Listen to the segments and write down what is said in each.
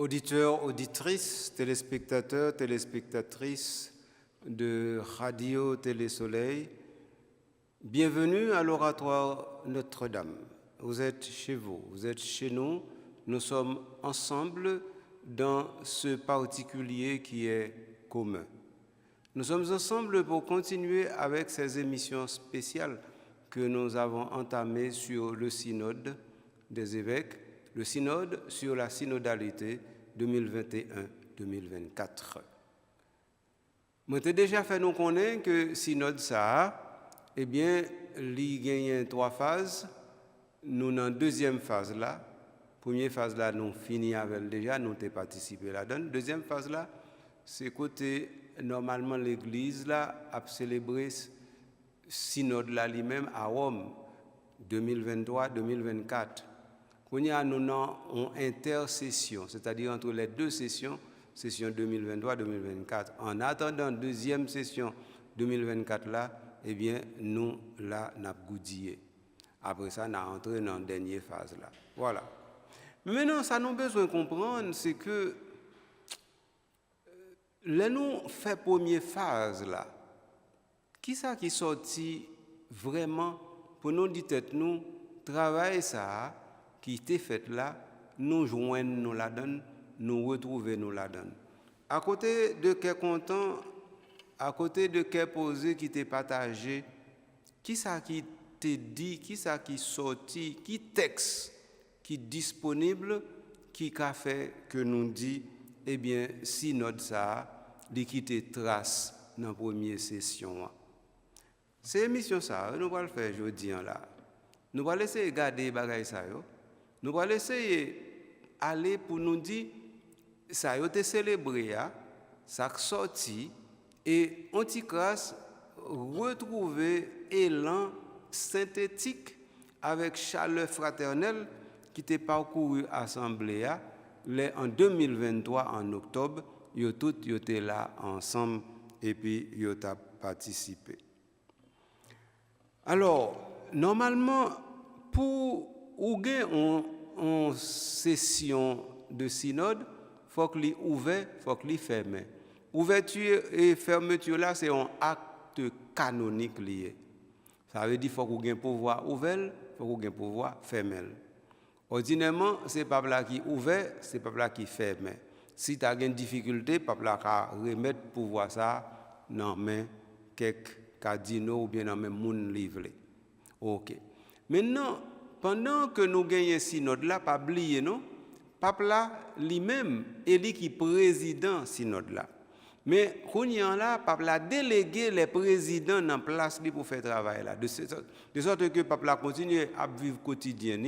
Auditeurs, auditrices, téléspectateurs, téléspectatrices de Radio Télé-Soleil, bienvenue à l'Oratoire Notre-Dame. Vous êtes chez vous, vous êtes chez nous, nous sommes ensemble dans ce particulier qui est commun. Nous sommes ensemble pour continuer avec ces émissions spéciales que nous avons entamées sur le synode des évêques, le synode sur la synodalité 2021-2024. Moi, j'ai déjà fait nous connaître que synode ça, eh bien, il y a 3 phases. Nous dans la deuxième phase là. Première phase là, nous fini avec déjà, nous avons participé là-dedans. Deuxième phase là, c'est côté normalement l'Église là a célébré synode là lui-même à Rome 2023-2024. Nous avons une intercession, c'est-à-dire entre les deux sessions, session 2023-2024. En attendant la deuxième session 2024 là, eh bien, nous là, nous avons goudillé. Après ça, nous avons entré dans la dernière phase là. Voilà. Mais maintenant, ça nous a besoin de comprendre, c'est que là, nous fait première phase là. Qui ça qui sorti vraiment pour nous dire tête nous travail ça qui était fait là, nous joindre nous la donne, nous retrouver nous la donne. À côté de quel content, à côté de quel posé qui t'est partagé, qui ça qui t'est dit, qui ça qui sorti, qui texte qui disponible, qui a fait que nous dit, eh bien, synode ça, li quitter trace dans la première session. C'est émission ça, nous allons le faire aujourd'hui là. Nous allons essayer de garder les bagages ça. Nous allons essayer d'aller pour nous dire, ça a été célébré, ça a sorti, et Antichrist retrouver élan synthétique avec chaleur fraternelle qui était parcouru l'Assemblée en 2023 en octobre, ils tous étaient là ensemble et puis ils ont participé. Alors, normalement, pour une session de synode, il faut que l'y ouvert, il faut que l'y fermé. Ouverture et fermeture là, c'est un acte canonique lié. Ça veut dire qu'il faut qu'on ait un pouvoir ouvert, il faut qu'on ait un pouvoir fermé. Ordinairement, c'est pas là qui ouvert, c'est pas là qui fermé. Si tu as une difficulté, pas là qu'à remettre pouvoir ça dans main quelques cardinaux ou bien dans même moun livré. OK. Maintenant, pendant que nous gagnons synode là, pas oublier non, pape là lui-même élu qui président synode là. Mais Kounyan là, pape là délégué les présidents dans place pour faire travail là, de sorte que pape là continue à vivre quotidien,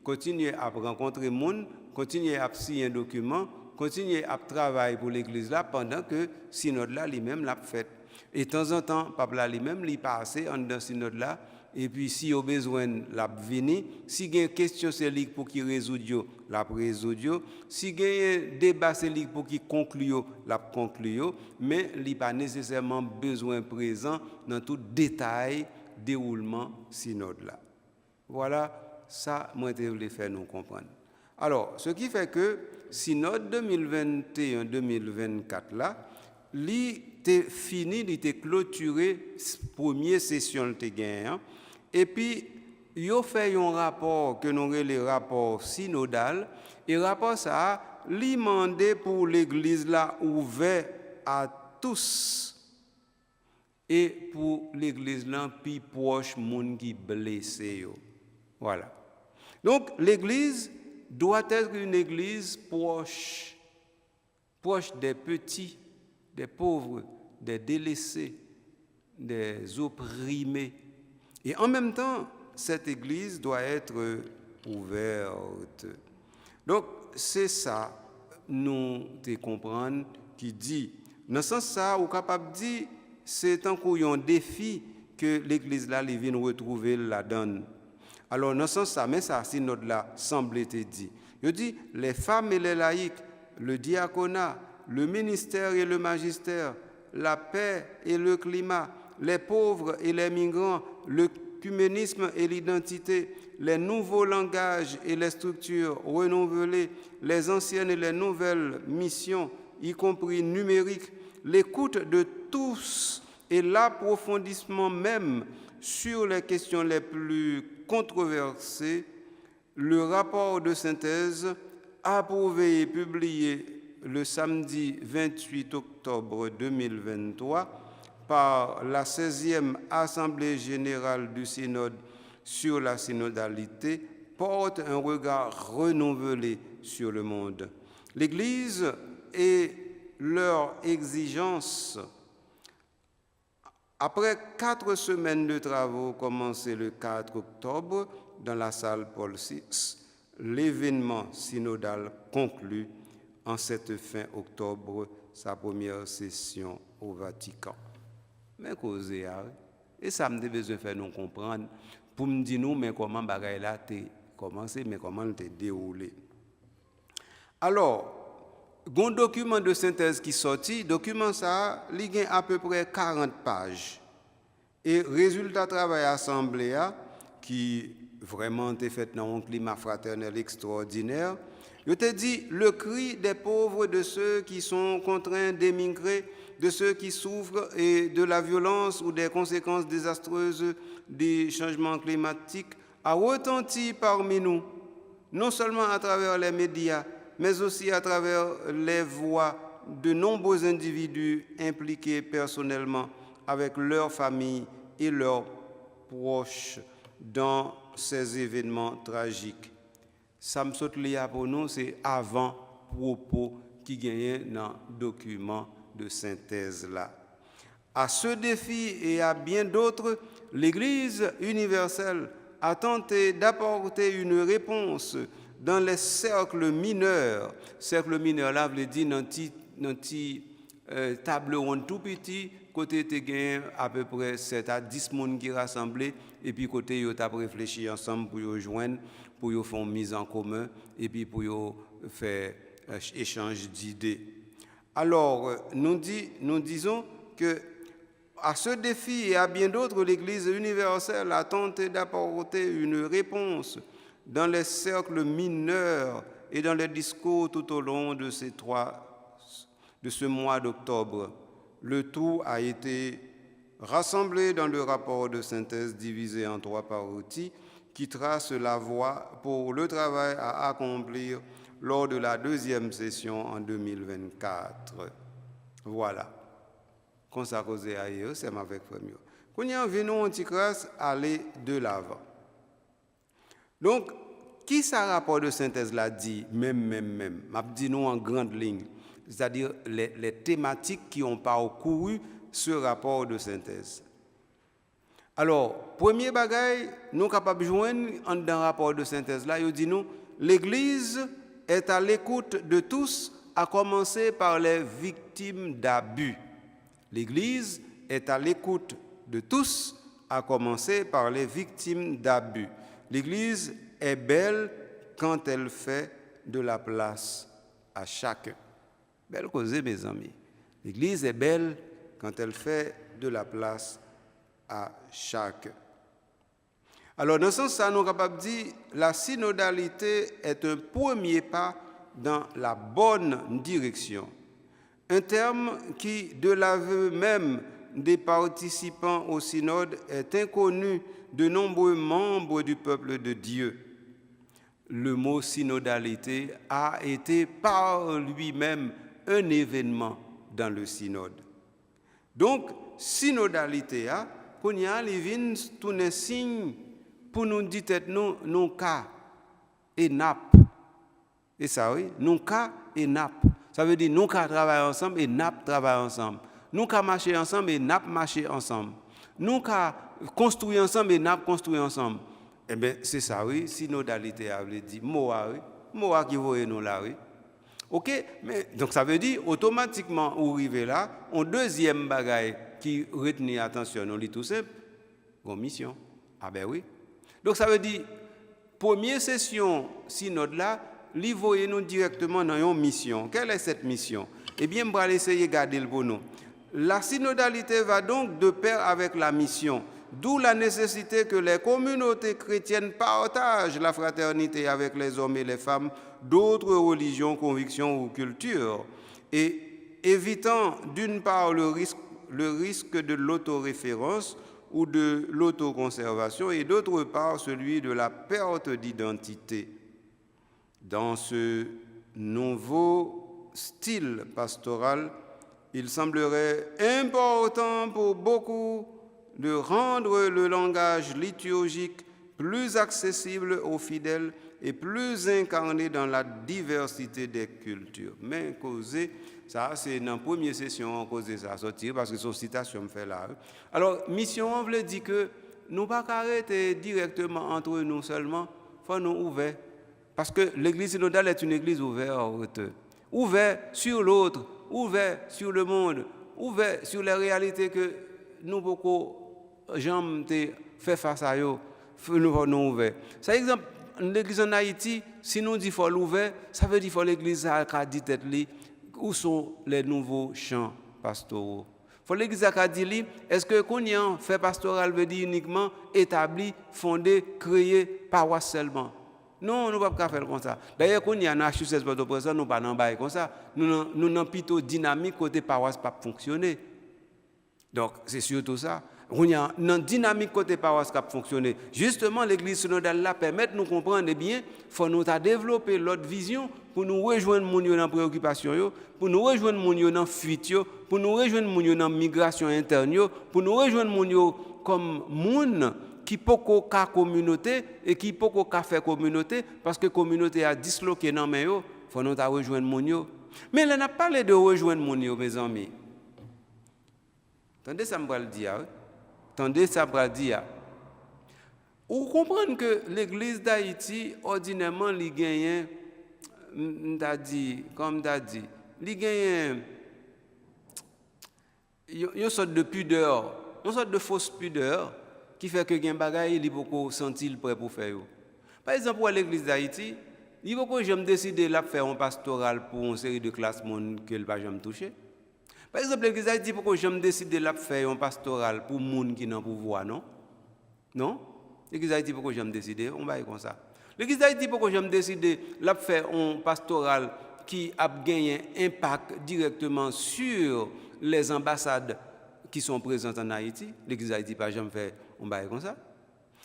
continue à rencontrer monde, continue à signer un document, continue à travailler pour l'église là pendant que synode là lui-même l'a fait. Et de temps en temps, pape là lui-même il passe en dans synode là. Et puis, si il y a besoin, la venir. Si il y a une question, c'est lui pour qu'il résoudre, la résoudre. Si il y a un débat, c'est lui pour qu'il conclue, la conclue. Mais il n'y a pas nécessairement besoin présent dans tout détail déroulement synode là. Voilà, ça, moi, je voulais faire nous comprendre. Alors, ce qui fait que synode 2021-2024 là, il était fini, il était clôturé, première session de gagné. Et puis, il a fait un rapport que nous appelons le rapport synodal. Et le rapport ça, il demandé pour l'église là ouvert à tous. Et pour l'église là, plus proche, moun qui blessé. Voilà. Donc, l'église doit être une église proche des petits, des pauvres, des délaissés, des opprimés. Et en même temps, cette église doit être ouverte. Donc, c'est ça, nous te comprendre, qui dit, dans ce sens ça, on est capable de dire, c'est un coup un défi que l'église là, les vient retrouver la donne. Alors, dans ce sens ça, mais ça, si notre là, semble être dit. Il dit, les femmes et les laïcs, le diaconat, le ministère et le magistère, la paix et le climat, les pauvres et les migrants, le l'œcuménisme et l'identité, les nouveaux langages et les structures renouvelées, les anciennes et les nouvelles missions, y compris numériques, l'écoute de tous et l'approfondissement même sur les questions les plus controversées, le rapport de synthèse approuvé et publié le samedi 28 octobre 2023 par la 16e Assemblée générale du Synode sur la synodalité porte un regard renouvelé sur le monde. L'Église et leurs exigences. Après 4 semaines de travaux commencés le 4 octobre dans la salle Paul VI, l'événement synodal conclut en cette fin octobre sa première session au Vatican. Mais causer, et ça me besoin de faire nous comprendre pour me dire nous mais comment bagaille là t'es commencé mais comment t'es déroulé. Alors, un document de synthèse qui sorti, document ça, il y a à peu près 40 pages. Et résultat travail assemblée qui vraiment été fait dans un climat fraternel extraordinaire, je te dis le cri des pauvres, de ceux qui sont contraints d'émigrer, de ceux qui souffrent et de la violence ou des conséquences désastreuses des changements climatiques a retenti parmi nous, non seulement à travers les médias, mais aussi à travers les voix de nombreux individus impliqués personnellement avec leurs familles et leurs proches dans ces événements tragiques. Ça me saute pour nous, c'est avant propos qui gagnent dans le document de synthèse là. À ce défi et à bien d'autres, l'Église universelle a tenté d'apporter une réponse dans les cercles mineurs. Cercle mineur là veut dire dans petit table ronde tout petit, côté te gain à peu près 7 à 10 personnes qui rassemblés et puis côté yo t'a réfléchi ensemble pour yo joindre, pour yo faire mise en commun et puis pour yo faire échange d'idées. Alors nous disons que à ce défi et à bien d'autres, l'Église universelle a tenté d'apporter une réponse dans les cercles mineurs et dans les discours tout au long de ce mois d'octobre. Le tout a été rassemblé dans le rapport de synthèse divisé en 3 parties qui trace la voie pour le travail à accomplir lors de la 2e session en 2024. Voilà. Consacré à eux, c'est avec premier. Quand nous venons en grâce aller de l'avant. Donc, qui ça rapport de synthèse là dit même m'a dit nous en grande ligne, c'est-à-dire les thématiques qui ont parcouru ce rapport de synthèse. Alors, premier bagage, nous capables de joindre dans un rapport de synthèse là, il dit nous l'Église est à l'écoute de tous, à commencer par les victimes d'abus. L'Église est à l'écoute de tous, à commencer par les victimes d'abus. L'Église est belle quand elle fait de la place à chacun. Belle cause, mes amis. L'Église est belle quand elle fait de la place à chacun. Alors, dans ce sens, ça nous capable de dire la synodalité est un premier pas dans la bonne direction. Un terme qui, de l'aveu même des participants au synode, est inconnu de nombreux membres du peuple de Dieu. Le mot synodalité a été par lui-même un événement dans le synode. Donc, synodalité, qu'on y a, les vins, tout un signe pour nous dire non cas et nappe. Et ça, oui, non cas et nappe. Ça veut dire nous qu'à travailler ensemble et NAP travailler ensemble. Nous qu'à marcher ensemble et NAP marcher ensemble. Nous qu'à construire ensemble et NAP construire ensemble. Eh bien, c'est ça, oui, synodalité a dit Moa qui voit nous là, oui. OK, mais donc ça veut dire automatiquement, au arriver là, un deuxième bagaille qui retient attention, on lit tout simple, mission. Ah ben oui. Donc ça veut dire, première session synode là, li voyez nous directement dans une mission. Quelle est cette mission? Eh bien, on va essayer de garder le pour nous. La synodalité va donc de pair avec la mission. D'où la nécessité que les communautés chrétiennes partagent la fraternité avec les hommes et les femmes d'autres religions, convictions ou cultures, et évitant d'une part le risque de l'autoréférence ou de l'autoconservation et d'autre part celui de la perte d'identité. Dans ce nouveau style pastoral, il semblerait important pour beaucoup de rendre le langage liturgique plus accessible aux fidèles et plus incarné dans la diversité des cultures. Mais causer, ça c'est dans la première session, causer ça sortir parce que son citation me fait là. Alors, mission, on veut dire que nous ne pouvons pas arrêter directement entre nous seulement, il faut nous ouvrir. Parce que l'église synodale est une église ouverte. Ouverte sur l'autre, ouverte sur le monde, ouverte sur les réalités que nous beaucoup jamais fait face à eux. Nous sommes ouverts. Par exemple, l'église en Haïti, si nous disons qu'il faut l'ouvrir, ça veut dire qu'il faut l'église à dit tête où sont les nouveaux champs pastoraux. Faut l'église à dit est-ce que qu'on y a fait pastoral veut dire uniquement établi, fondé, créé, paroisse seulement? Non, nous ne pouvons pas faire comme ça. D'ailleurs, quand il y a un HUCS pour nous ne pas pas comme ça. Nous avons plutôt dynamique côté paroisse pas fonctionner. Donc, c'est surtout ça. On y a une dynamique côté paroisse qui a fonctionné. Justement, l'église synodale là permet de nous comprendre bien, il faut nous développer l'autre vision pour nous rejoindre mon dans la préoccupation, pour nous rejoindre mon dans la fuite, pour nous rejoindre mon dans la migration interne, pour nous rejoindre mon comme monde qui peut qu'à communauté et qui peut qu'à faire communauté parce que la communauté a disloqué dans mes il faut nous rejoindre mon. Mais là, on a parlé de rejoindre mon, mes amis. Attendez, ça me va le dire. Attendez, ça me va le dire. Vous comprenez que l'église d'Haïti, ordinairement, il gagne, comme tu as dit, il gagne une sorte de pudeur, une sorte de fausse pudeur qui fait que les bagailles, il beaucoup sentir prêt pour faire. Par exemple, pour l'église d'Haïti, il faut que je me décide de faire un pastoral pour une série de classes monde que je ne vais pas toucher. Par exemple, l'église d'Haïti, pourquoi je me décide de faire un pastoral pour les gens qui n'ont pas pouvoir, non? Non? L'église d'Haïti, pourquoi je me décide? On va comme ça. L'église d'Haïti, pourquoi je me décide de faire un pastoral qui a gagné un impact directement sur les ambassades qui sont présentes en Haïti? L'église d'Haïti, pas jamais fait on va comme ça.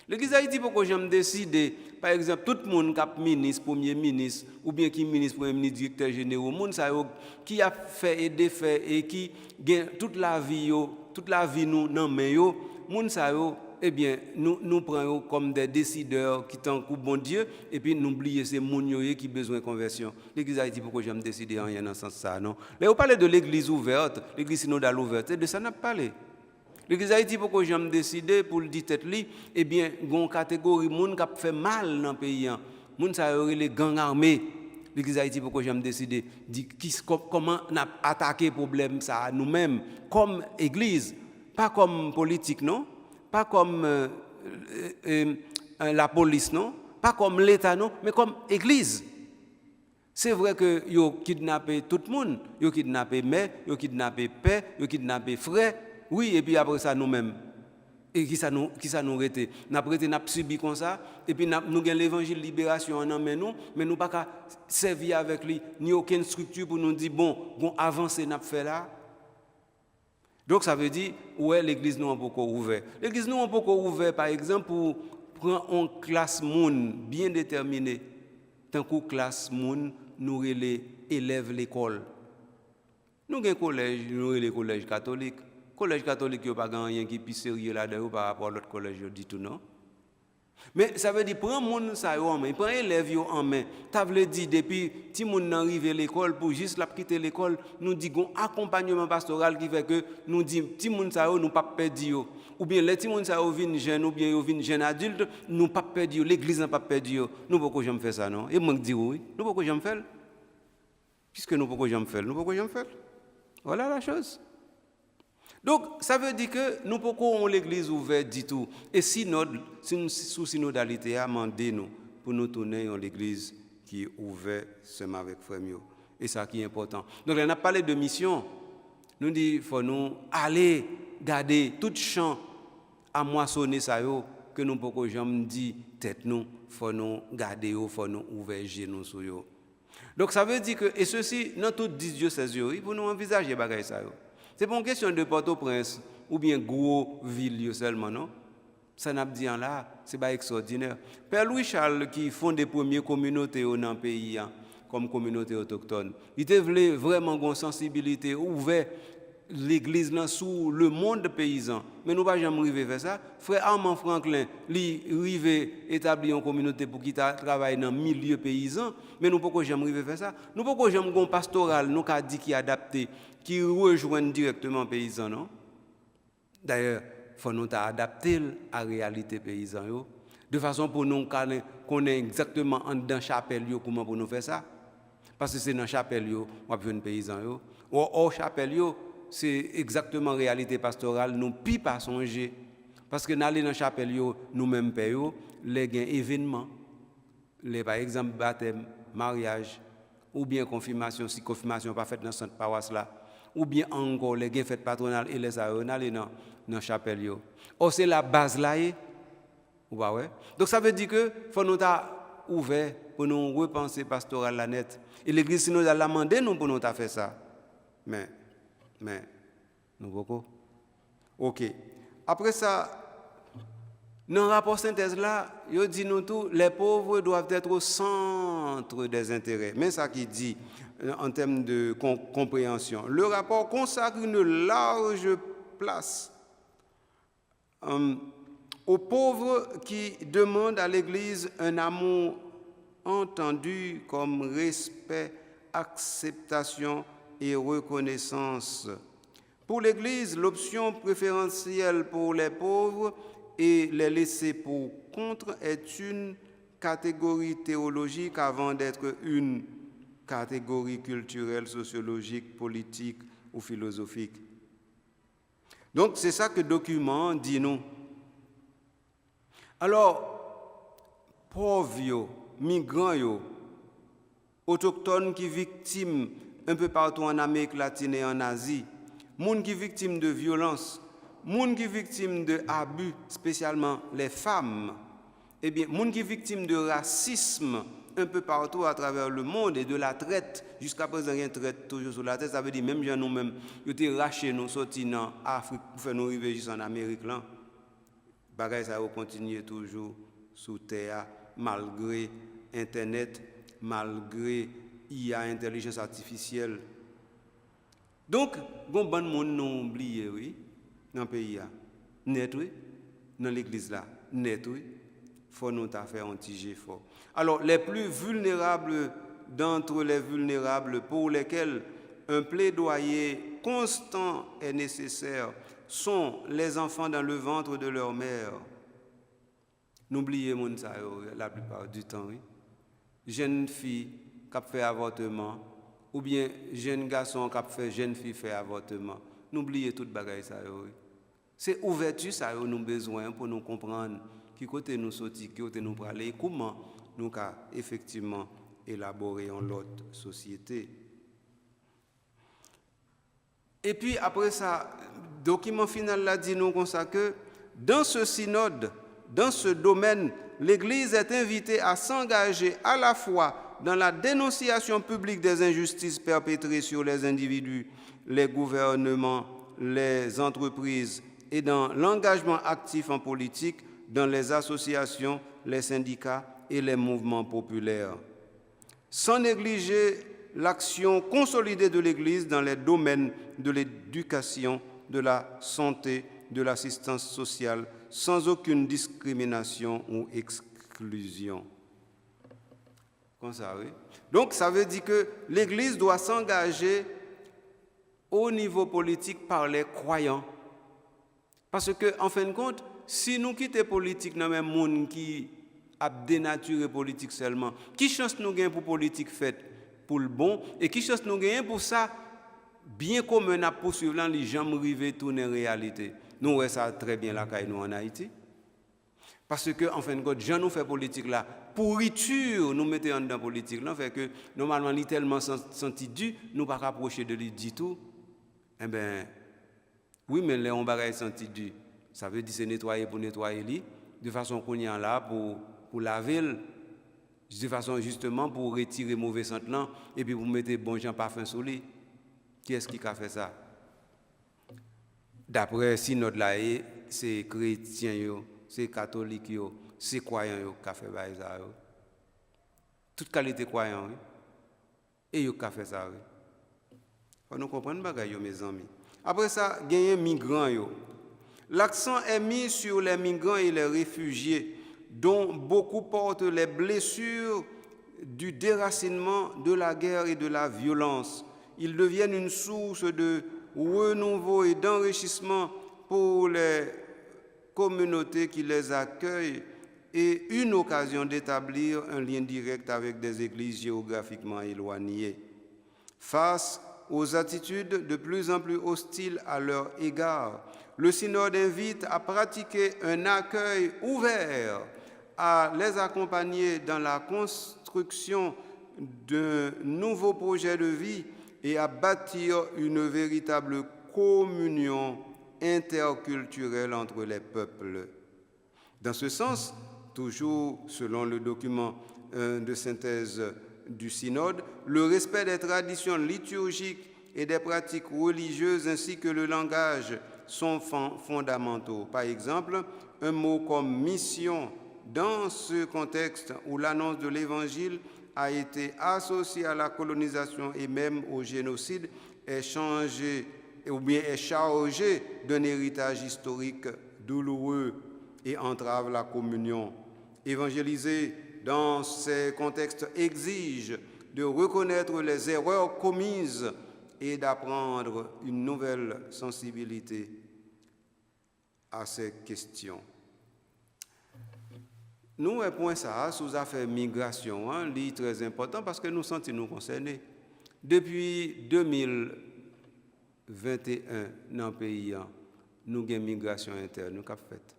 L'église d'Haïti, pourquoi je me décide, par exemple, tout le monde qui est ministre, premier ministre, ou bien qui est ministre, premier ministre, directeur général, qui a fait et défait et qui gagne toute la vie nous dans main moun sa yo, eh bien, nous prenons comme des décideurs qui sont au bon Dieu, et puis nous oublions ces moun qui ont besoin de conversion. L'église d'Haïti, pourquoi je me décide en rien dans ce sens-là, non? Mais vous parlez de l'église ouverte, l'église synodale ouverte, de ça n'a pas parlé. L'église d'Haïti, pourquoi j'ai décidé pour le dire tête li, eh bien, il y a une catégorie de gens qui fait mal dans le pays. Les gens qui les gangs armés. L'église d'Haïti, pourquoi j'ai décidé comment attaquer le problème ça nous-mêmes, comme église, pas comme politique, non? Pas comme la police, non? Pas comme l'État, non? Mais comme église. C'est vrai que ils ont kidnappé tout le monde. Ils ont kidnappé mère, ils ont kidnappé père, ils ont kidnappé frère. Oui, et puis après ça, nous-mêmes. Et qui ça nous rete? Nous avons subi comme ça, et puis nous avons l'évangile de libération en main nous, mais nous n'avons pas servir avec lui, ni aucune structure pour nous dire, bon avancez, nous fait là. Donc ça veut dire, ouais, l'église nous a beaucoup ouvert. L'église nous a beaucoup ouvert, par exemple, pour prendre une classe monde bien déterminée. Tant que classe monde, nous les élèves l'école. Nous avons un collège, nous avons les collèges catholiques. Collège catholique, il n'y a pas rien qui est plus sérieux là-dedans par rapport à l'autre collège, je dis tout non. Mais ça veut dire, prends moun ça en main, prends élève en main. Ça veut dire, depuis que moun arrive à l'école, pour juste la quitter l'école, nous disons un accompagnement pastoral qui fait que nous disons, ti moun ça nous pas perdu. Ou bien les ti moun ça viennent jeunes, ou bien ils viennent jeunes adultes, nous pas perdu, l'église n'a pas perdu. Nous pourquoi j'aime faire ça non? Et moi dis oui, nous pourquoi j'aime faire? Puisque nous pourquoi j'aime faire? Nous pourquoi j'aime faire? Voilà la chose. Donc, ça veut dire que nous pouvons l'église ouverte du tout. Et sous synodalité, amendez-nous pour nous tourner en l'église qui est ouverte seulement avec frère Mio. Et ça qui est important. Donc, on a parlé de mission. Nous dit qu'il faut nous aller garder tout champ à moissonner ça yo que nous pouvons jamais dire tête nous faut nous garder yo faut nous ouvrir genou sur yo. Donc ça veut dire que et ceci dans tout 10 diocèses yo pour nous envisager bagay ça yo. C'est pas une question de Port-au-Prince ou bien gros ville seulement non. Ça n'a pas dit là, c'est pas extraordinaire. Père Louis Charles qui fonde les premières communautés dans le pays comme communauté autochtone, il voulait vraiment une sensibilité ouverte l'église là sous le monde paysan. Mais nous pas jamais arriver faire ça. Frère Armand Franklin, lui arrivé établir une communauté pour qui travaille dans le milieu paysan, mais nous pas jamais arriver faire ça. Nous pas jamais un pastoral nous qu'a dit qui adapté qui rejoint directement paysan non. D'ailleurs, faut nous adapter à la réalité paysan de façon pour nous connaître exactement dans chapelle comment pour nous faire ça. Parce que c'est dans chapelle on a besoin de paysans ou hors chapelle c'est exactement la réalité pastorale, nous ne pouvons pas songer. Parce que dans la chapelle, nous-mêmes payons les événements, par exemple baptême, mariage, ou bien confirmation, si confirmation n'est pas faite dans cette paroisse là, ou bien encore les fêtes patronales et les aéros dans la chapelle. Or, c'est la base là. Ouais. Donc ça veut dire que faut nous ouvert pour nous repenser pastoral la net. Et l'église nous a demandé nous pour nous faire ça. Mais nous beaucoup. OK. Après ça, dans le rapport synthèse là, il dit nous tout, les pauvres doivent être au centre des intérêts. Mais ça qui dit en termes de compréhension. Le rapport consacre une large place aux pauvres qui demandent à l'Église un amour entendu comme respect, acceptation et reconnaissance. Pour l'Église, l'option préférentielle pour les pauvres et les laissés pour contre est une catégorie théologique avant d'être une catégorie culturelle, sociologique, politique ou philosophique. Donc c'est ça que le document dit nous. Alors, pauvres, migrants, autochtones qui victimes un peu partout en Amérique latine et en Asie, monde qui victimes de violence, monde qui victimes de abus, spécialement les femmes, eh bien, monde qui victimes de racisme un peu partout à travers le monde et de la traite, jusqu'à présent il y a une traite toujours sur la tête, ça veut dire même gens nous-mêmes, ils ont été rachetés, nous sortis dans l'Afrique pour faire nous arriver jusqu'en Amérique là. Bagaille ça va continuer toujours sous terre malgré internet, malgré IA, intelligence artificielle. Donc, bon monde non oublié oui dans le pays là. Net oui, dans l'église là, net oui. Faut nous faire un petit effort. Alors, les plus vulnérables d'entre les vulnérables pour lesquels un plaidoyer constant est nécessaire sont les enfants dans le ventre de leur mère. N'oubliez pas ça la plupart du temps. Oui. Jeune fille qui a fait avortement ou bien jeune garçon qui a fait jeune fille fait avortement. N'oubliez toute bagaille ça. Oui. C'est ouverture ça nous besoin pour nous comprendre qui côté nous sortir, qui côté nous parler, comment nous avons effectivement élaboré en l'autre société. Et puis après ça, le document final là dit nous comme ça que dans ce synode, dans ce domaine, l'Église est invitée à s'engager à la fois dans la dénonciation publique des injustices perpétrées sur les individus, les gouvernements, les entreprises et dans l'engagement actif en politique, dans les associations, les syndicats et les mouvements populaires. Sans négliger l'action consolidée de l'Église dans les domaines de l'éducation, de la santé, de l'assistance sociale, sans aucune discrimination ou exclusion. Comme ça, oui. Donc, ça veut dire que l'Église doit s'engager au niveau politique par les croyants. Parce que, en fin de compte, si nous quittons la politique dans le même monde qui a dénaturé la politique seulement, qui chance nous gagnons pour la politique faite pour le bon et qui chance nous gagnons pour ça, bien comme on a poursuivi les gens arrivent tourner en réalité. Nous voyons ça très bien là nous en Haïti. Parce que, en fin de compte, gens nous fait politique là, pourriture nous mettons dans la politique là, fait que normalement, il est tellement senti dû, nous ne pouvons pas approcher de lui du tout. Eh bien, oui, mais les on bagaille senti dû. Ça veut dire c'est nettoyer pour nettoyer lui, de façon qu'on y a là pour laver, de façon justement pour retirer mauvais sang là et puis pour mettre bon gens parfum sur lui. Qui est-ce qui a fait ça? D'après synode là, c'est chrétien, c'est catholique, c'est croyant qui a fait ça. Toute qualité croyant, et qui a fait ça. Faut nous comprendre bagaille mes amis. Après ça, il y a un migrant. L'accent est mis sur les migrants et les réfugiés, dont beaucoup portent les blessures du déracinement, de la guerre et de la violence. Ils deviennent une source de renouveau et d'enrichissement pour les communautés qui les accueillent et une occasion d'établir un lien direct avec des églises géographiquement éloignées. Face aux attitudes de plus en plus hostiles à leur égard, le synode invite à pratiquer un accueil ouvert, à les accompagner dans la construction d'un nouveau projet de vie et à bâtir une véritable communion interculturelle entre les peuples. Dans ce sens, toujours selon le document de synthèse du synode, le respect des traditions liturgiques et des pratiques religieuses ainsi que le langage sont fondamentaux. Par exemple, un mot comme mission, dans ce contexte où l'annonce de l'Évangile a été associée à la colonisation et même au génocide, est chargé d'un héritage historique douloureux et entrave la communion. Évangéliser dans ces contextes exige de reconnaître les erreurs commises et d'apprendre une nouvelle sensibilité à ces questions. Nous, un point ça, sous affaire migration, c'est très important parce que nous sentons nous concernés. Depuis 2021, dans le pays, nous avons une migration interne, nous avons fait.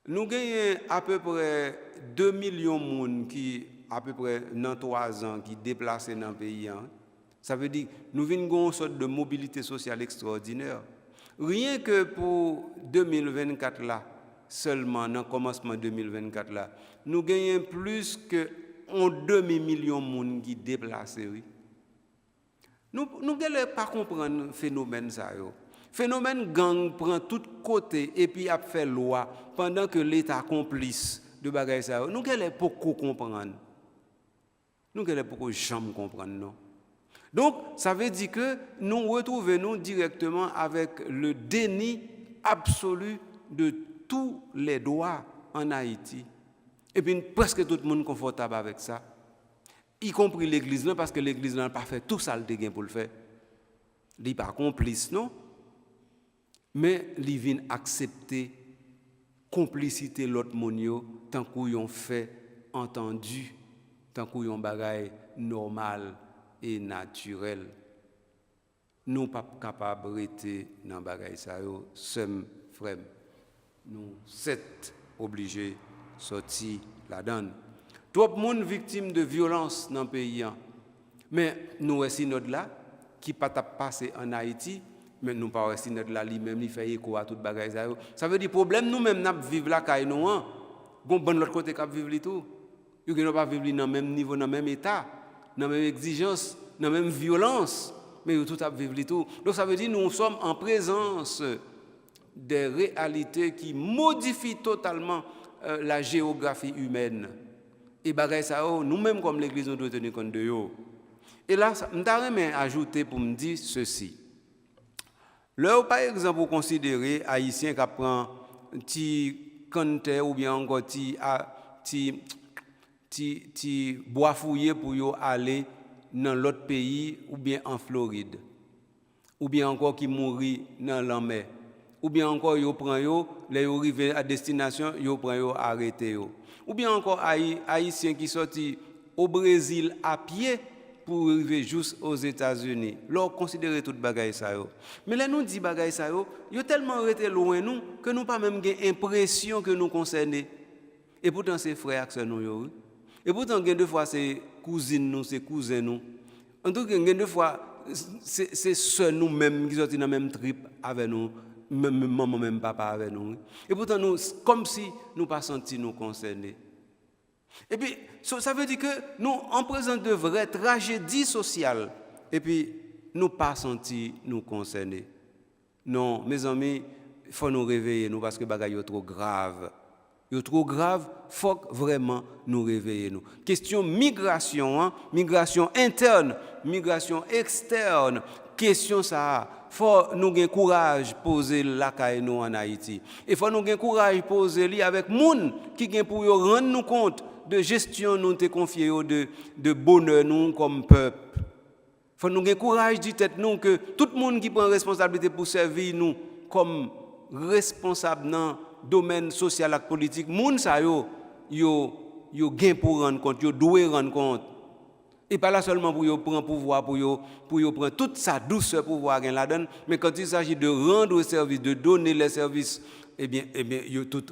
Nous avons à peu près 2 millions de personnes qui, à peu près dans 3 ans, qui déplacent dans le pays. Ça veut dire que nous avons une sorte de mobilité sociale extraordinaire. Rien que pour 2024 là, seulement dans le commencement 2024 là, nous gagnons plus que 2,5 millions de personnes qui déplacent. Oui. Nous ne pas comprendre le phénomène ça. Le phénomène gang prend tout côté et puis a fait loi pendant que l'État complice de bagaille ça. Nous ne pas comprendre. Nous ne pas jamais comprendre non. Donc ça veut dire que nous retrouvons directement avec le déni absolu de tous les droits en Haïti. Et puis presque tout le monde est confortable avec ça. Y compris l'Église, non, parce que l'Église n'a pas fait tout ça le dégain pour le faire. Il n'est pas complice, non. Mais il vient accepter complicité l'autre monde tant qu'ils ont fait entendu, tant qu'ils ont bagaille normal et naturel. Nous ne sommes pas capables de rester dans bagaille ça, sommes frères. Nous sommes obligés de sortir là-dedans. Trop de monde victime de violence dans le pays. Mais nous aussi notre là qui pas passé en Haïti, mais nous pas aussi notre là lui-même il fait écho à toute bagaille ça. Ça veut dire problème nous même n'a vivre là caille nous bon l'autre côté cap vivre tout. Ils ne pas vivre dans même niveau dans même état, dans même exigence, dans même violence, mais tout a vivre tout. Donc ça veut dire nous sommes en présence des réalités qui modifient totalement la géographie humaine. Et bagay ça nous-mêmes comme l'église nous devons tenir compte de yo. Et là m'aimerais ajouter pour me dire ceci. Là par exemple vous considérez haïtien qui prend petit canter ou bien encore petit bois fouillé pour yo aller dans l'autre pays ou bien en Floride. Ou bien encore qui mourit dans la mer. Ou bien encore yo prend yo, les yo arrivé à destination, yo prend yo arrêté yo. Ou bien encore haïtien qui sorti au Brésil à pied pour arriver juste aux États-Unis. Là considérer toute bagaille ça yo. Mais là nous dit bagaille ça yo tellement arrêté loin nous que nous pas même gain impression que nous concernés. Et pourtant c'est frères que nous yo. Et pourtant gain deux fois c'est cousines nous, c'est cousins nous. En tout cas gain deux fois c'est sœurs nous même qui sorti dans même trip avec nous maman, même papa avec nous. Et pourtant, nous, comme si nous pas senti nous concernés. Et puis, ça veut dire que nous, en présence de vraies tragédies sociales, et puis, nous pas senti nous concernés. Non, mes amis, il faut nous réveiller, nous, parce que les bagages sont trop graves. Ils sont trop graves, il faut vraiment nous réveiller. Nous. Question migration, hein? Migration interne, migration externe, question ça. Il faut nous avoir courage de poser la caille nous en Haïti. Il faut nous avoir courage de poser li avec les gens qui ont pour rendre nous compte de gestion nous te confié de bonheur nous comme peuple. Il faut nous avoir courage de dire nous que tout le monde qui prend responsabilité pour servir nous comme responsable dans le domaine social et politique, moun sa yo gain pour rendre compte, yo doit rendre compte. Et pas là seulement pour prendre pouvoir, pour prendre toute sa douceur pouvoir gain la donne, mais quand il s'agit de rendre le service, de donner les services, eh bien yo tout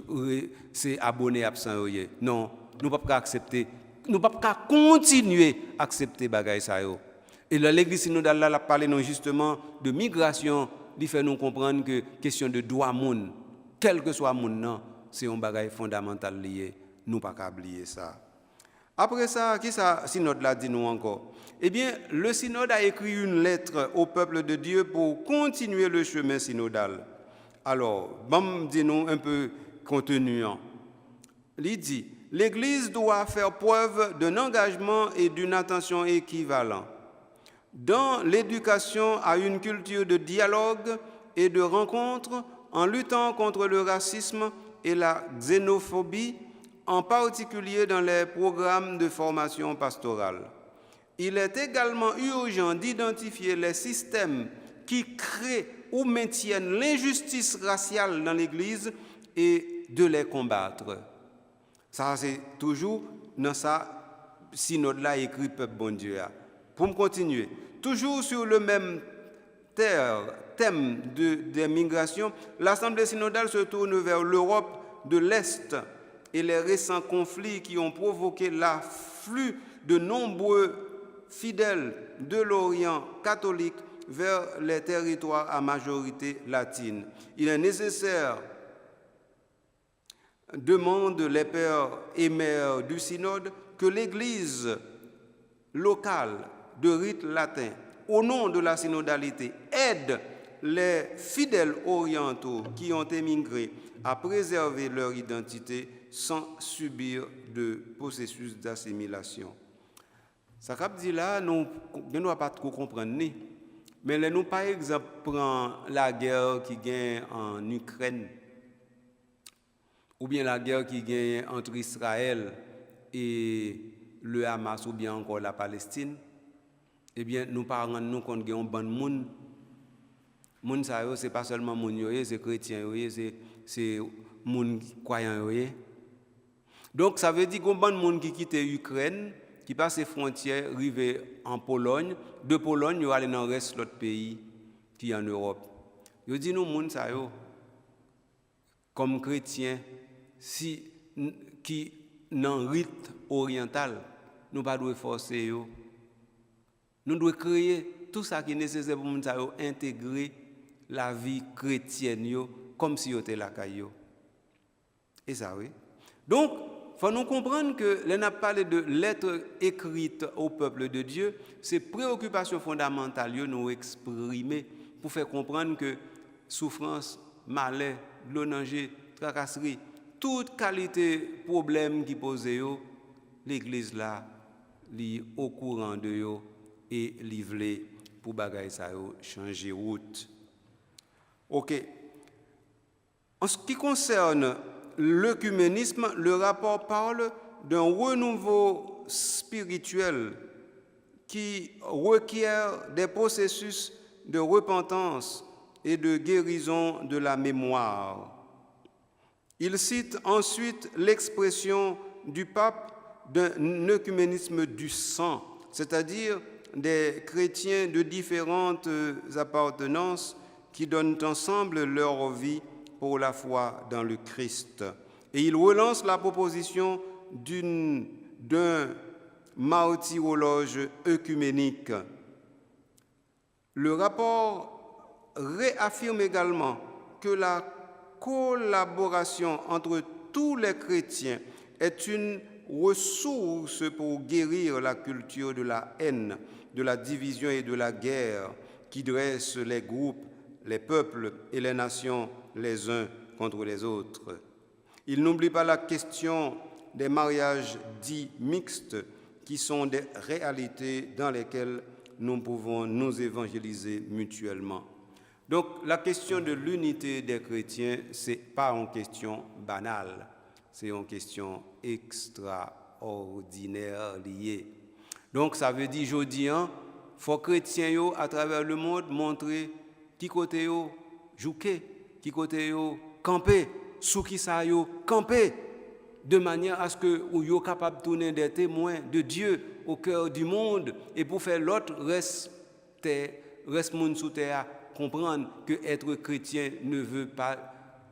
c'est abonné absent. Non, nous pas accepter, nous pas continuer à accepter bagay ça yo. Et là l'église synodale là parlé non justement de migration, il fait nous comprendre que question de droit monde, quel que soit monde non, c'est un bagay fondamental lié, nous pas oublier ça. Après ça, qui ça synode là dit nous encore? Eh bien, le synode a écrit une lettre au peuple de Dieu pour continuer le chemin synodal. Alors, bon, dis-nous un peu contenu. Il dit, l'Église doit faire preuve d'un engagement et d'une attention équivalents dans l'éducation à une culture de dialogue et de rencontre, en luttant contre le racisme et la xénophobie, en particulier dans les programmes de formation pastorale. Il est également urgent d'identifier les systèmes qui créent ou maintiennent l'injustice raciale dans l'Église et de les combattre. Ça, c'est toujours dans ça, synode-là écrit Peuple bon Dieu. Pour me continuer, toujours sur le même thème des migrations, l'Assemblée synodale se tourne vers l'Europe de l'Est et les récents conflits qui ont provoqué l'afflux de nombreux fidèles de l'Orient catholique vers les territoires à majorité latine. Il est nécessaire, demandent les pères et mères du synode, que l'Église locale de rite latin, au nom de la synodalité, aide les fidèles orientaux qui ont émigré à préserver leur identité sans subir de processus d'assimilation. Ça veut dire là, nous ne pouvons pas trop comprendre. Mais nous, par exemple, prenons la guerre qui gagne en Ukraine, ou bien la guerre qui gagne entre Israël et le Hamas, ou bien encore la Palestine. Eh bien, nous ne rendons nous compte qu'il y a un bon monde. Moun sa yo, c'est pas seulement moun yoye, c'est chrétien yoye, c'est moun croyant yoye. Donc ça veut dire qu'on bon monde qui quitte l'Ukraine, qui passe les frontières, arrive en Pologne, de Pologne, yo aller dans le reste de l'autre pays qui est en Europe. Yo dit nous moun sa yo comme chrétien qui dans rite oriental, nous pas doit forcer yo. Nous devons créer tout ça qui est nécessaire pour nous intégrer la vie chrétienne comme si c'était la caillou. Et ça, oui. Donc, il faut nous comprendre que l'on a parlé de lettres écrites au peuple de Dieu, c'est préoccupations fondamentales nous exprimer pour faire comprendre que souffrance, malheur, danger, tracasserie, toute qualité problème qui pose l'Église là, li au courant de yo et livré pour bagay ça yo changer route. OK. En ce qui concerne l'œcuménisme, le rapport parle d'un renouveau spirituel qui requiert des processus de repentance et de guérison de la mémoire. Il cite ensuite l'expression du pape d'un œcuménisme du sang, c'est-à-dire des chrétiens de différentes appartenances qui donnent ensemble leur vie pour la foi dans le Christ. Et il relance la proposition d'un martyrologe œcuménique. Le rapport réaffirme également que la collaboration entre tous les chrétiens est une ressource pour guérir la culture de la haine, de la division et de la guerre qui dresse les groupes, les peuples et les nations les uns contre les autres. Il n'oublie pas la question des mariages dits mixtes qui sont des réalités dans lesquelles nous pouvons nous évangéliser mutuellement. Donc la question de l'unité des chrétiens, ce n'est pas une question banale, c'est une question extraordinaire liée. Donc ça veut dire aujourd'hui, il faut que les chrétiens à travers le monde montrer qui côté yo jouer, qui côté yo camper, sous qui ça yo camper, de manière à ce que vous soyez capable de tourner des témoins de Dieu au cœur du monde et pour faire l'autre reste monde sous terre comprendre que être chrétien ne veut pas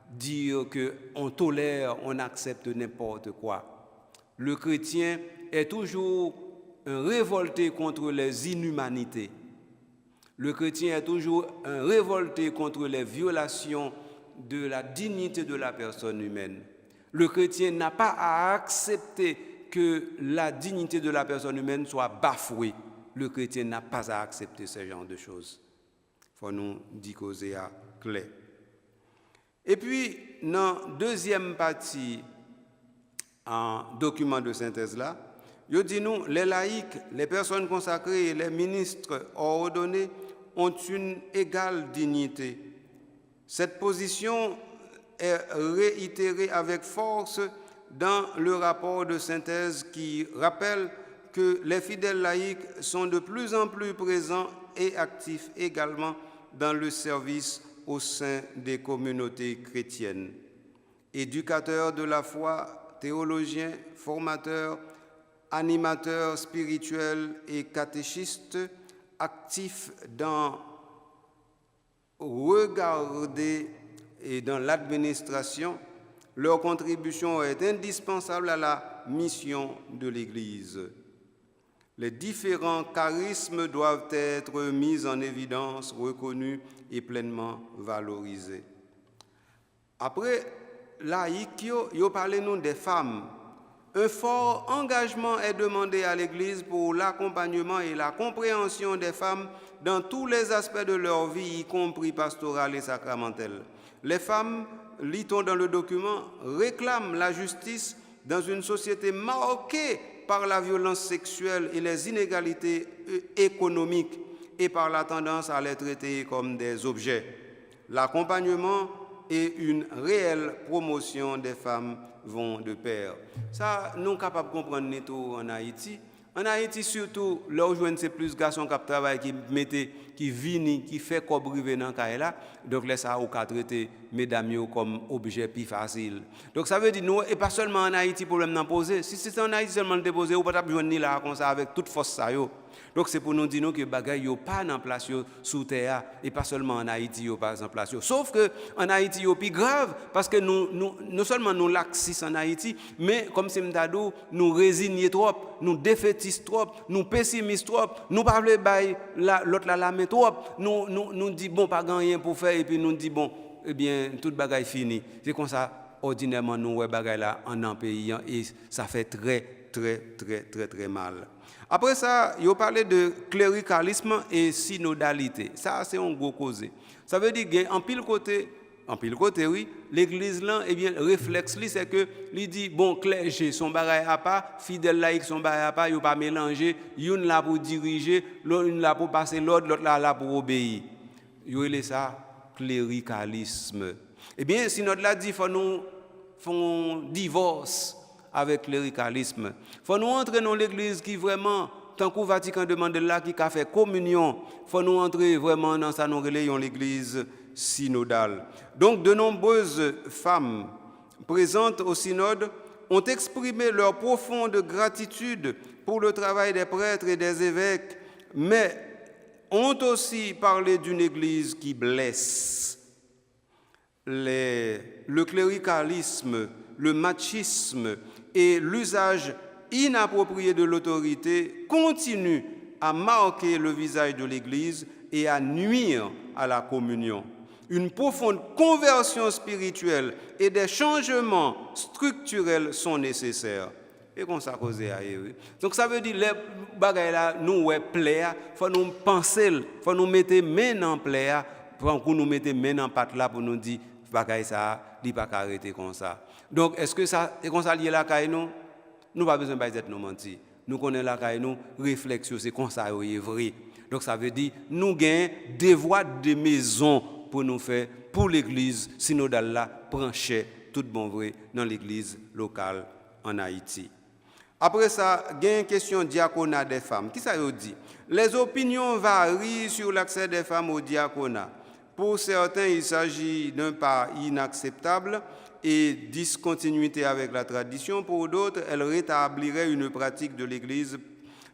dire qu'on tolère, on accepte n'importe quoi. Le chrétien est toujours un révolté contre les inhumanités. Le chrétien est toujours un révolté contre les violations de la dignité de la personne humaine. Le chrétien n'a pas à accepter que la dignité de la personne humaine soit bafouée. Le chrétien n'a pas à accepter ce genre de choses. Il faut nous dire causer à clair. Et puis, dans la deuxième partie en document de synthèse là, il dit nous, les laïcs, les personnes consacrées et les ministres ordonnés ont une égale dignité. Cette position est réitérée avec force dans le rapport de synthèse qui rappelle que les fidèles laïcs sont de plus en plus présents et actifs également dans le service au sein des communautés chrétiennes. Éducateurs de la foi, théologiens, formateurs, animateurs spirituels et catéchistes, actifs dans regarder et dans l'administration, leur contribution est indispensable à la mission de l'Église. Les différents charismes doivent être mis en évidence, reconnus et pleinement valorisés. Après, laïcs, yo parlez nous des femmes. Un fort engagement est demandé à l'Église pour l'accompagnement et la compréhension des femmes dans tous les aspects de leur vie, y compris pastorale et sacramentelle. Les femmes, lit-on dans le document, réclament la justice dans une société marquée par la violence sexuelle et les inégalités économiques et par la tendance à les traiter comme des objets. L'accompagnement et une réelle promotion des femmes vont de pair. Ça, nous sommes capables de comprendre tout en Haïti. En Haïti, surtout, là où c'est plus de garçons qui travaillent, qui viennent, qui font comme brivé dans le là. Donc, là, ça a traité mesdames comme objet plus facile. Donc, ça veut dire, nous, et pas seulement en Haïti, problème d'en poser. Si c'est en Haïti seulement de poser, ou pas besoin de là comme ça avec toute force ça. Donc, c'est pour nous dire que les bagages ne sont pas en place sous terre, et pas seulement en Haïti, ils sont pas en place. Sauf qu'en Haïti, c'est plus grave, parce que non seulement nous laxistes en Haïti, mais comme c'est m'dadou, nous résignons trop, nous défaitistes trop, nous pessimistes trop, nous parlons l'autre la main trop, nous disons bon, pas rien pour faire, et puis nous disons bon, eh bien, toute bagaille fini. C'est comme ça, ordinairement, nous voyons bagaille là en pays, et ça fait très mal. Après ça, il a parlé de cléricalisme et synodalité. Ça, c'est un gros cause. Ça veut dire qu'en pile côté, oui, l'Église là, eh bien, réflexe c'est que il dit bon, clergé son bagaille à pas, fidèle laïque son bagaille à pas, il pas mélanger, une là pour diriger, l'autre là pour passer l'autre là pour obéir. Il est ça cléricalisme. Eh bien, synode là dit faut nous font divorce avec cléricalisme. Il faut nous entrer dans l'Église qui vraiment, tant que Vatican demande là, qui a fait communion, il faut nous entrer vraiment dans ça, nous relayons l'Église synodale. Donc, de nombreuses femmes présentes au synode ont exprimé leur profonde gratitude pour le travail des prêtres et des évêques, mais ont aussi parlé d'une Église qui blesse. Le cléricalisme, le machisme et l'usage inapproprié de l'autorité continuent à marquer le visage de l'Église et à nuire à la communion. Une profonde conversion spirituelle et des changements structurels sont nécessaires. Et qu'on ça cause ailleurs. Donc ça veut dire les bagages là nous ouais plaire, faut nous penser, faut nous mettre main en plaire, pour nous mettre main en patte là pour nous dire bagaille ça, il pas arrêter comme ça. Donc est-ce que ça est comme ça lié la caille nous? Nous pas besoin d'être nous mentir. Nous connaissons la caille nous, réflexion c'est comme ça est vrai. Donc ça veut dire nous gagnons des voies de maison pour nous faire pour l'église synodale là prend cher tout bon vrai dans l'église locale en Haïti. Après ça, il y a une question diaconat des femmes. Qui ça veut dire? Les opinions varient sur l'accès des femmes au diaconat. Pour certains, il s'agit d'un pas inacceptable et discontinuité avec la tradition. Pour d'autres, elle rétablirait une pratique de l'Église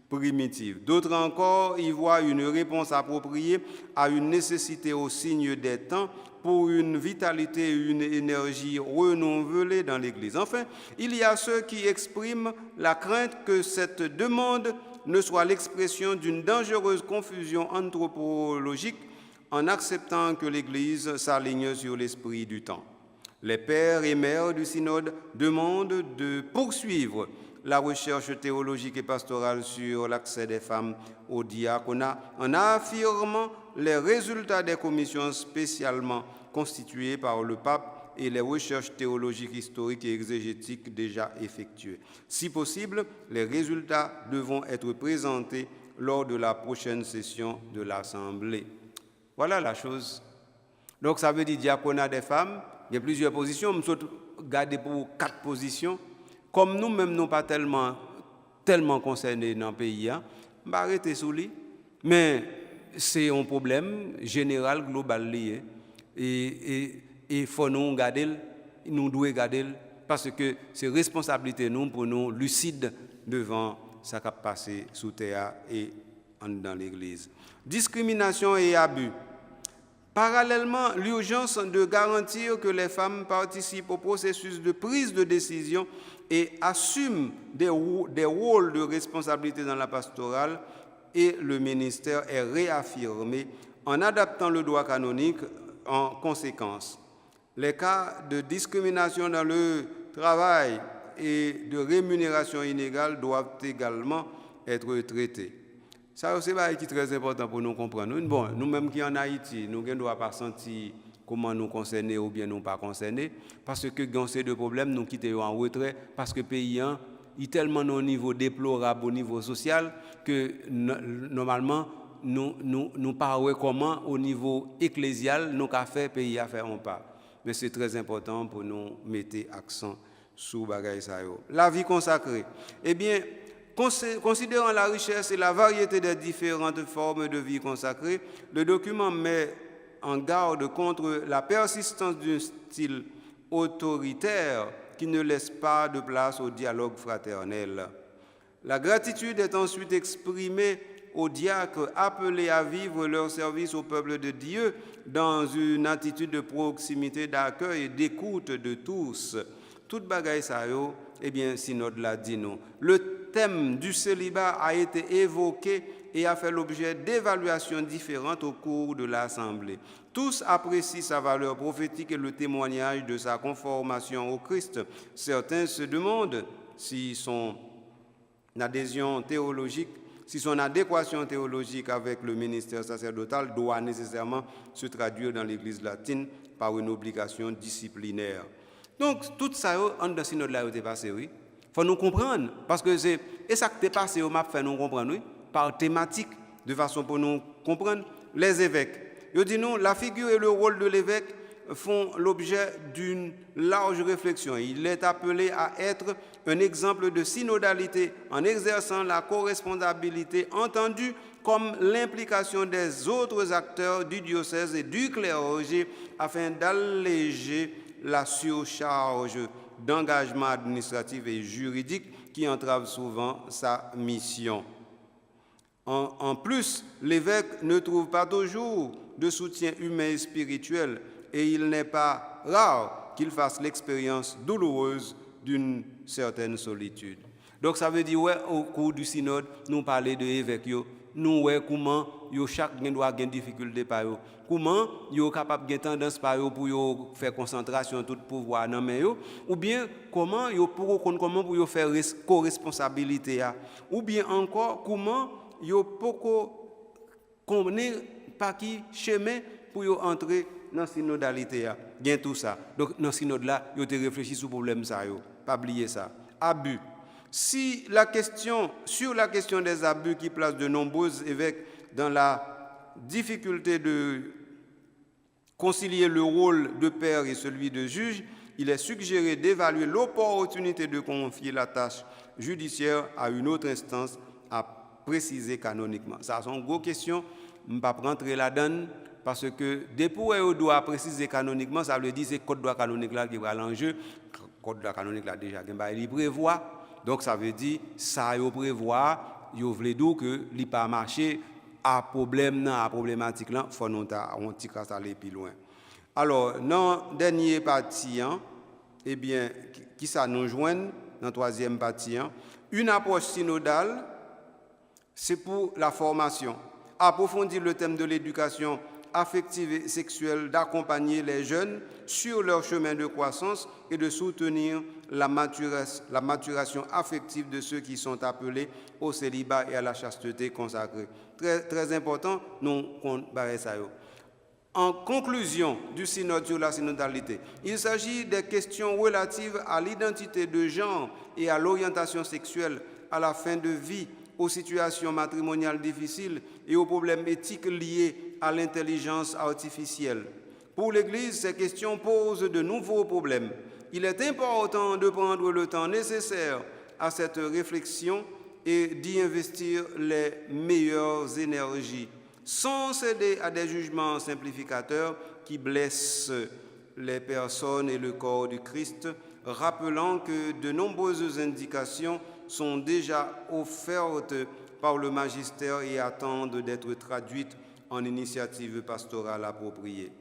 primitive. D'autres encore y voient une réponse appropriée à une nécessité au signe des temps pour une vitalité et une énergie renouvelée dans l'Église. Enfin, il y a ceux qui expriment la crainte que cette demande ne soit l'expression d'une dangereuse confusion anthropologique en acceptant que l'Église s'aligne sur l'esprit du temps. Les pères et mères du synode demandent de poursuivre la recherche théologique et pastorale sur l'accès des femmes au diaconat en affirmant les résultats des commissions spécialement constituées par le pape et les recherches théologiques, historiques et exégétiques déjà effectuées. Si possible, les résultats devront être présentés lors de la prochaine session de l'Assemblée. Voilà la chose. Donc ça veut dire diaconat des femmes, il y a plusieurs positions, nous sommes gardés pour 4 positions. Comme nous-mêmes, nous pas tellement concernés dans le pays, on va arrêter sous lui. Mais c'est un problème général, global lié. Et il faut nous garder, nous devons garder, parce que c'est responsabilité nous pour nous lucides devant ce qui a passé sous terre et dans l'Église. Discrimination et abus. Parallèlement, l'urgence de garantir que les femmes participent au processus de prise de décision et assument des rôles de responsabilité dans la pastorale et le ministère est réaffirmé en adaptant le droit canonique en conséquence. Les cas de discrimination dans le travail et de rémunération inégale doivent également être traités. Ça, c'est très important pour nous comprendre. Bon, nous-mêmes qui en Haïti, nous ne devons pas sentir comment nous concerner ou bien nous pas concerner, parce que dans ces deux problèmes, nous quittons en retrait, parce que le pays est tellement au niveau déplorable, au niveau social, que normalement, nous parlons comment au niveau ecclésial, nous avons fait pays à faire un pas. Mais c'est très important pour nous mettre accent sur bagaille ça. La vie consacrée. Eh bien, considérant la richesse et la variété des différentes formes de vie consacrée, le document met en garde contre la persistance d'un style autoritaire qui ne laisse pas de place au dialogue fraternel. La gratitude est ensuite exprimée aux diacres appelés à vivre leur service au peuple de Dieu dans une attitude de proximité, d'accueil et d'écoute de tous. Toute bagaille ça yo, eh bien, synode l'a dit non. Le thème du célibat a été évoqué et a fait l'objet d'évaluations différentes au cours de l'Assemblée. Tous apprécient sa valeur prophétique et le témoignage de sa conformation au Christ. Certains se demandent si son adhésion théologique, si son adéquation théologique avec le ministère sacerdotal doit nécessairement se traduire dans l'Église latine par une obligation disciplinaire. Donc, tout ça, en dans synode là, est passé, oui. Il faut nous comprendre, parce que c'est ça qui est passé, on m'a fait nous comprendre, oui, par thématique, de façon pour nous comprendre. Les évêques. Je dis nous, la figure et le rôle de l'évêque font l'objet d'une large réflexion. Il est appelé à être un exemple de synodalité en exerçant la corresponsabilité entendue comme l'implication des autres acteurs du diocèse et du clergé afin d'alléger la surcharge d'engagement administratif et juridique qui entrave souvent sa mission. En plus, l'évêque ne trouve pas toujours de soutien humain et spirituel et il n'est pas rare qu'il fasse l'expérience douloureuse d'une certaine solitude. Donc ça veut dire, ouais, au cours du synode, nous parlons de évêques nous voyons comment chaque doit avoir des difficultés par eux. Comment yo capable de tendance par eux pour yo faire concentration tout pouvoir dans main yo, ou bien comment yo pour faire co-responsabilité, ou bien encore comment yo poko connaît par qui chemin pour yo entrer dans synodalité. Bien tout ça. Donc dans synode là, yo te réfléchi sur problème ça yo. Pas oublier ça. Abus. Sur la question des abus qui placent de nombreux évêques dans la difficulté de concilier le rôle de père et celui de juge, il est suggéré d'évaluer l'opportunité de confier la tâche judiciaire à une autre instance à préciser canoniquement. Ça, c'est une grosse question. Je ne vais pas rentrer là-dedans parce que depuis qu'on doit préciser canoniquement, ça veut dire que c'est le code de droit canonique là qui va l'enjeu. Le code de droit canonique là déjà, il prévoit. Donc ça veut dire ça il prévoit, il veut dire que il n'a pas marché à problème à problématique là, faut nous aller plus loin. Alors dans dernier partie, eh bien qui ça nous joint dans troisième partie, une approche synodale, c'est pour la formation, approfondir le thème de l'éducation affective et sexuelle, d'accompagner les jeunes sur leur chemin de croissance et de soutenir la maturation affective de ceux qui sont appelés au célibat et à la chasteté consacrée. Très, très important, nous barrons ça. En conclusion du synode sur la synodalité, il s'agit des questions relatives à l'identité de genre et à l'orientation sexuelle, à la fin de vie, aux situations matrimoniales difficiles et aux problèmes éthiques liés à l'intelligence artificielle. Pour l'Église, ces questions posent de nouveaux problèmes. Il est important de prendre le temps nécessaire à cette réflexion et d'y investir les meilleures énergies, sans céder à des jugements simplificateurs qui blessent les personnes et le corps du Christ, rappelant que de nombreuses indications sont déjà offertes par le magistère et attendent d'être traduites en initiative pastorale appropriée.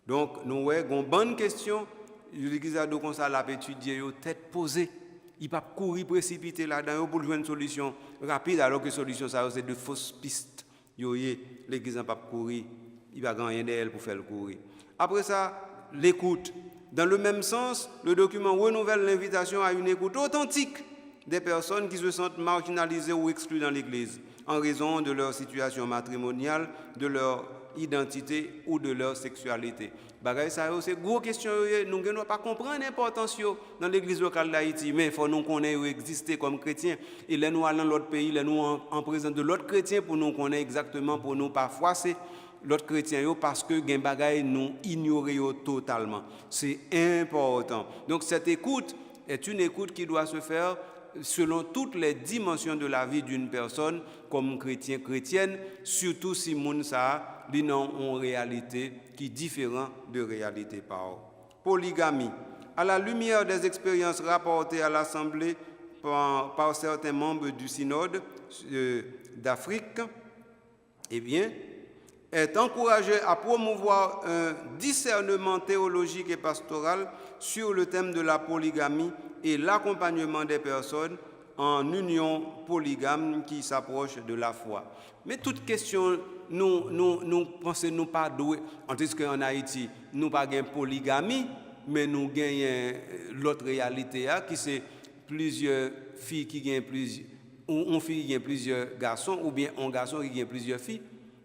Donc, nous avons une bonne question. L'Église a donc ça l'a étudié, tête posée. Il ne peut pas courir précipiter là-dedans pour jouer une solution rapide, alors que la solution, ça, c'est de fausses pistes. L'Église n'a pas courir, il va gagner d'elle pour faire le courir. Après ça, l'écoute. Dans le même sens, le document renouvelle l'invitation à une écoute authentique des personnes qui se sentent marginalisées ou exclues dans l'Église en raison de leur situation matrimoniale, de leur identité ou de leur sexualité. Ça, c'est une grosse question. Nous ne pouvons pas comprendre l'importance dans l'Église locale d'Haïti, mais il faut nous connaître exister comme chrétiens. Et là, nous allons dans l'autre pays, là, nous en présence de l'autre chrétien pour nous connaître exactement, pour nous pas froisser l'autre chrétien parce que gen bagay nous ignorer totalement. C'est important. Donc cette écoute est une écoute qui doit se faire selon toutes les dimensions de la vie d'une personne comme chrétien, chrétienne, surtout si moun sa li nan en réalité qui est différent de réalité par. Polygamie. À la lumière des expériences rapportées à l'Assemblée par certains membres du synode d'Afrique, eh bien, est encouragé à promouvoir un discernement théologique et pastoral sur le thème de la polygamie et l'accompagnement des personnes en union polygame qui s'approche de la foi. Mais toute question, nous pensons nous pas doués. En tout cas, en Haïti, nous pas gain polygamie, mais nous gagnons l'autre réalité qui c'est plusieurs filles qui gagnent plusieurs, ou une fille qui gagne plusieurs garçons, ou bien un garçon qui gagne plusieurs filles,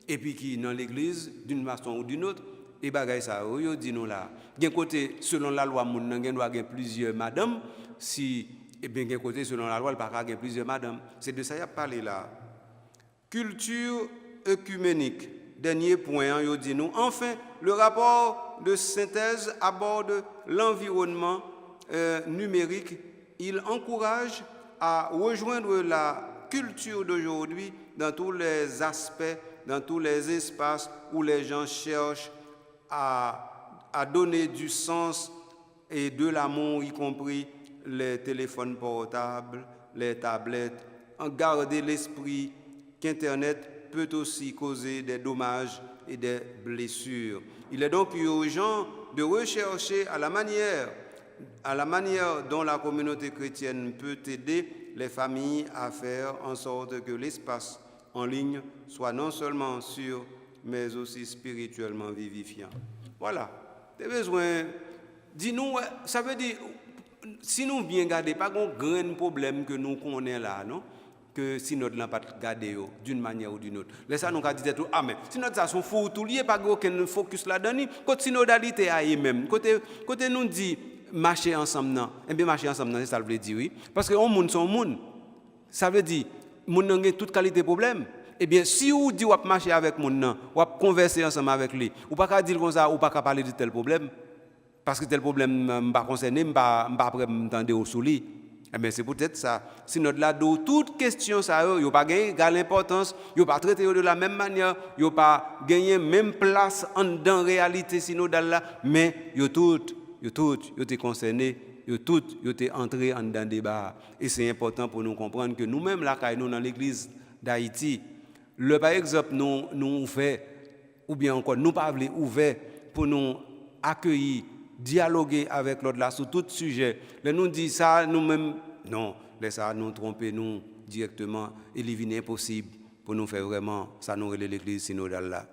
et puis qui dans l'église d'une façon ou d'une autre, et bagay ça, yo dit nous là. D'un côté, selon la loi, moun nan gen doit gen plusieurs madame, si et bien d'un côté selon la loi, il pas gen plusieurs madame. C'est de ça y a parlé là. Culture œcuménique. Dernier point, yo dit nous. Enfin, le rapport de synthèse aborde l'environnement numérique. Il encourage à rejoindre la culture d'aujourd'hui dans tous les aspects, dans tous les espaces où les gens cherchent à donner du sens et de l'amour, y compris les téléphones portables, les tablettes, en garder l'esprit qu'Internet peut aussi causer des dommages et des blessures. Il est donc urgent de rechercher à la manière dont la communauté chrétienne peut aider les familles à faire en sorte que l'espace en ligne soit non seulement sûr, mais aussi spirituellement vivifiant. Voilà. Tu as besoin, dis-nous, ça veut dire, si nous bien garder, pas un grand problème que nous connaissons là, non? Que si notre n'a pas gardé d'une manière ou d'une autre. Là, ça nous a dit tout, ah mais si notre ça sont fous, tout lié, pas aucun focus là-dedans, côté synodalité à même, côté nous dit marcher ensemble, non, et bien marcher ensemble, c'est ça veut dire oui, parce que on monde sont monde, ça veut dire, monde n'a toute qualité de problème. Eh bien, si vous dites que vous marcher avec mon nom, vous converser ensemble avec lui, ou pas dire comme ça, ou pas parler de tel problème, parce que tel problème ne pas concerné, pas après m'entendre au souli. Eh bien, c'est peut-être ça. Si notre là, toute question, ça, il n'y a pas gagné l'importance, il n'y a pas traité de la même manière, il n'y a pas gagné même place dans la réalité synodale là, mais il y a tout été concerné, il y a tout été entré dans le débat. Et c'est important pour nous comprendre que nous-mêmes, là, nous dans l'église d'Haïti, le par exemple, nous ouverts, ou bien encore, nous pas ouverts pour nous accueillir, dialoguer avec l'autre là sur tout sujet. Là, nous dit ça, nous-mêmes, non, laisse ça nous tromper, nous directement, éliminer impossible pour nous faire vraiment, ça nous relève l'église synodale là.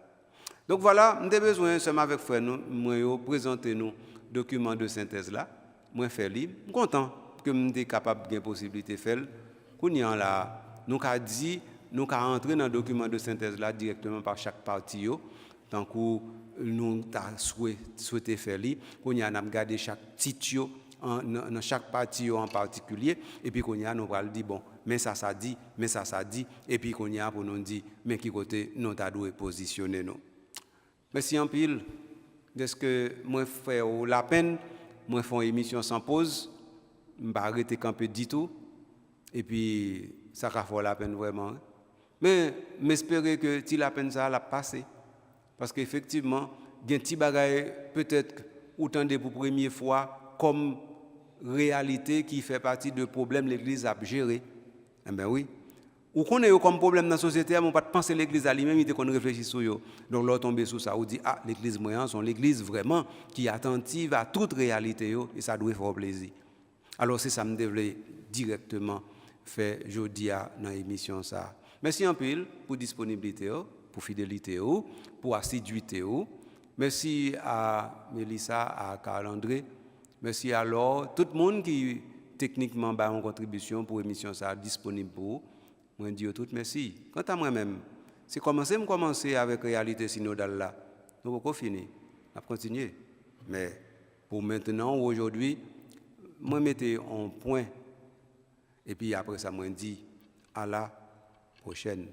Donc voilà, nous avons besoin, ensemble avec frère, nous présenter nos documents de synthèse là, moi faire libre, je suis content que nous sommes capables de possibilité de faire. Là, nous avons dit, nous avons entré dans le document de synthèse là directement par chaque partie, tant que nous avons souhaité faire libre, nous avons gardé chaque titre dans chaque partie en particulier, et puis nous avons dit, bon, mais ça dit, mais ça dit, et puis nous avons pour nous dire, mais qui côté nous avons positionné nous. Merci en pile. Est-ce que moi fais la peine, moi fais une émission sans pause, je ne vais pas arrêter camper du tout, et puis ça va faire la peine vraiment. Mais j'espère que si la peine ça l'a passé, parce qu'effectivement, il y a un petit bagage peut-être autant de pour première fois comme réalité qui fait partie de problèmes que l'Église a géré. Eh bien oui. Ou qu'on ait comme problème dans la société, on ne peut pas penser l'Église à lui-même, il qu'on réfléchit sur eux. Donc là, on tombe sur ça, on dit, ah, l'Église moyenne, c'est l'Église vraiment qui est attentive à toute réalité, et ça doit faire plaisir. Alors c'est ça que je devrais directement faire aujourd'hui dans l'émission. Merci un peu pour la disponibilité, pour la fidélité, pour l'assiduité. Merci à Mélissa, à Carl-André. Merci à tout le monde qui techniquement a une contribution pour l'émission disponible pour vous. Moi, je dis tout merci. Quant à moi-même, c'est commencer avec la réalité synodale là. Nous n'avons pas fini. On va continuer. Mais pour maintenant, aujourd'hui, moi, mettez un point. Et puis après ça, moi, je dis à la prochaine.